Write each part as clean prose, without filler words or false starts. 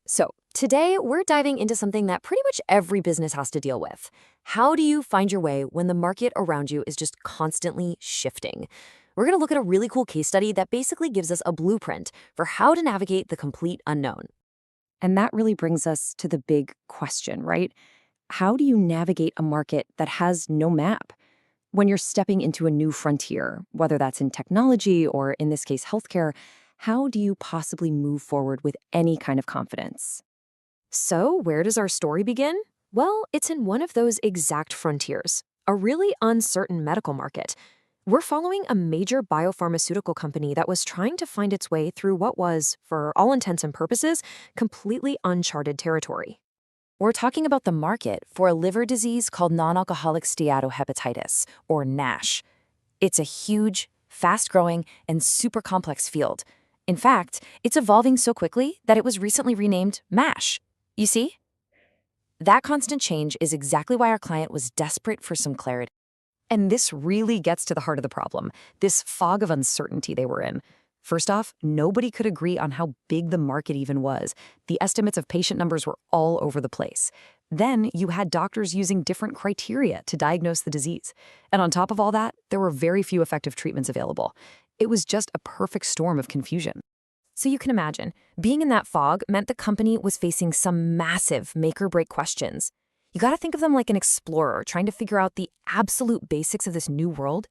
So, today we're diving into something that pretty much every business has to deal with. How do you find your way when the market around you is just constantly shifting? We're going to look at a really cool case study that basically gives us a blueprint for how to navigate the complete unknown. And that really brings us to the big question, right? How do you navigate a market that has no map? When you're stepping into a new frontier, whether that's in technology or in this case, healthcare, how do you possibly move forward with any kind of confidence? So, where does our story begin? Well, it's in one of those exact frontiers, a really uncertain medical market. We're following a major biopharmaceutical company that was trying to find its way through what was, for all intents and purposes, completely uncharted territory. We're talking about the market for a liver disease called nonalcoholic steatohepatitis, or NASH. It's a huge, fast-growing, and super complex field. In fact, it's evolving so quickly that it was recently renamed MASH. You see? That constant change is exactly why our client was desperate for some clarity. And this really gets to the heart of the problem, this fog of uncertainty they were in. First off, nobody could agree on how big the market even was. The estimates of patient numbers were all over the place. Then you had doctors using different criteria to diagnose the disease. And on top of all that, there were very few effective treatments available. It was just a perfect storm of confusion. So you can imagine, being in that fog meant the company was facing some massive make-or-break questions. You gotta think of them like an explorer trying to figure out the absolute basics of this new world,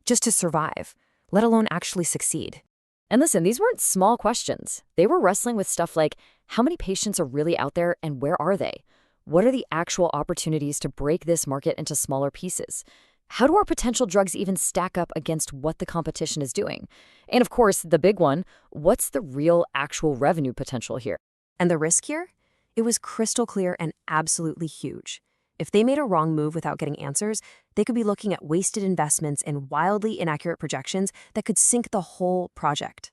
just to survive, let alone actually succeed. And listen, these weren't small questions. They were wrestling with stuff like, how many patients are really out there and where are they? What are the actual opportunities to break this market into smaller pieces? How do our potential drugs even stack up against what the competition is doing? And of course, the big one, what's the real actual revenue potential here? And the risk here? It was crystal clear and absolutely huge. If they made a wrong move without getting answers, they could be looking at wasted investments and wildly inaccurate projections that could sink the whole project.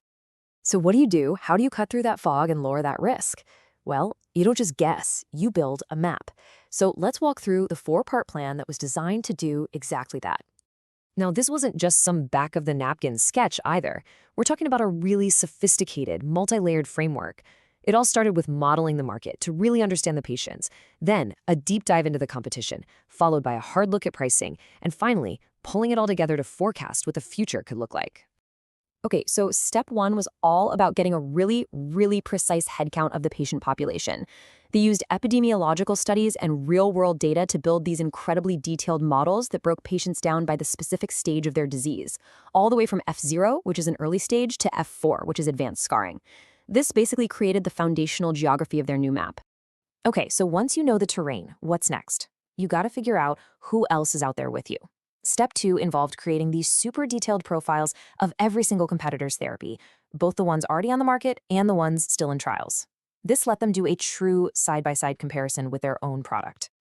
So what do you do? How do you cut through that fog and lower that risk? Well, you don't just guess, you build a map. So let's walk through the 4-part plan that was designed to do exactly that. Now, this wasn't just some back-of-the-napkin sketch either. We're talking about a really sophisticated, multi-layered framework. It all started with modeling the market to really understand the patients, then a deep dive into the competition, followed by a hard look at pricing, and finally, pulling it all together to forecast what the future could look like. Okay, so step 1 was all about getting a really, really precise headcount of the patient population. They used epidemiological studies and real-world data to build these incredibly detailed models that broke patients down by the specific stage of their disease, all the way from F0, which is an early stage, to F4, which is advanced scarring. This basically created the foundational geography of their new map. Okay, so once you know the terrain, what's next? You gotta figure out who else is out there with you. Step 2 involved creating these super detailed profiles of every single competitor's therapy, both the ones already on the market and the ones still in trials. This let them do a true side-by-side comparison with their own product.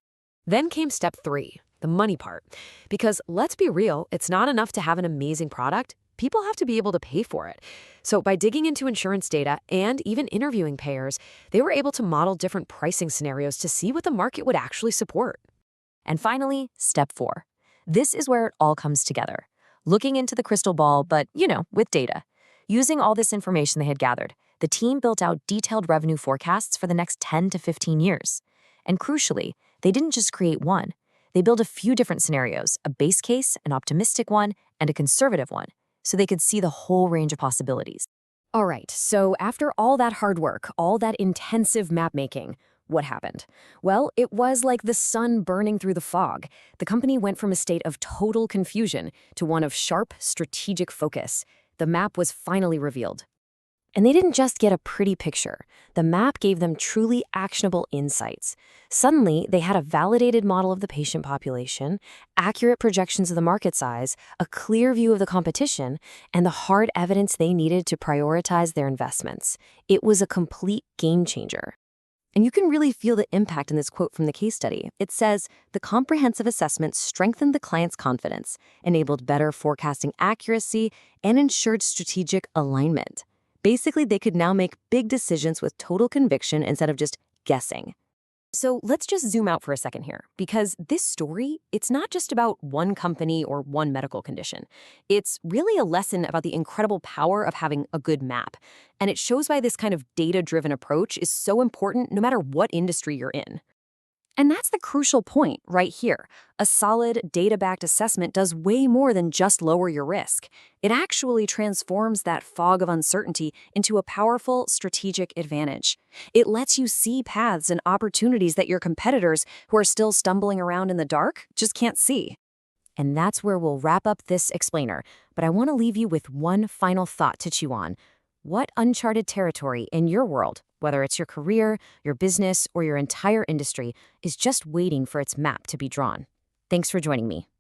Then came step 3, the money part. Because let's be real, it's not enough to have an amazing product. People have to be able to pay for it. So by digging into insurance data and even interviewing payers, they were able to model different pricing scenarios to see what the market would actually support. And finally, step 4. This is where it all comes together. Looking into the crystal ball, but, with data. Using all this information they had gathered, the team built out detailed revenue forecasts for the next 10 to 15 years. And crucially, they didn't just create one. They built a few different scenarios, a base case, an optimistic one, and a conservative one, so they could see the whole range of possibilities. All right, so after all that hard work, all that intensive map making, what happened? Well, it was like the sun burning through the fog. The company went from a state of total confusion to one of sharp, strategic focus. The map was finally revealed. And they didn't just get a pretty picture. The map gave them truly actionable insights. Suddenly, they had a validated model of the patient population, accurate projections of the market size, a clear view of the competition, and the hard evidence they needed to prioritize their investments. It was a complete game changer. And you can really feel the impact in this quote from the case study. It says, the comprehensive assessment strengthened the client's confidence, enabled better forecasting accuracy, and ensured strategic alignment. Basically, they could now make big decisions with total conviction instead of just guessing. So let's just zoom out for a second here, because this story, it's not just about one company or one medical condition. It's really a lesson about the incredible power of having a good map. And it shows why this kind of data-driven approach is so important no matter what industry you're in. And that's the crucial point right here. A solid, data-backed assessment does way more than just lower your risk. It actually transforms that fog of uncertainty into a powerful strategic advantage. It lets you see paths and opportunities that your competitors, who are still stumbling around in the dark, just can't see. And that's where we'll wrap up this explainer. But I want to leave you with one final thought to chew on. What uncharted territory in your world, whether it's your career, your business, or your entire industry, is just waiting for its map to be drawn? Thanks for joining me.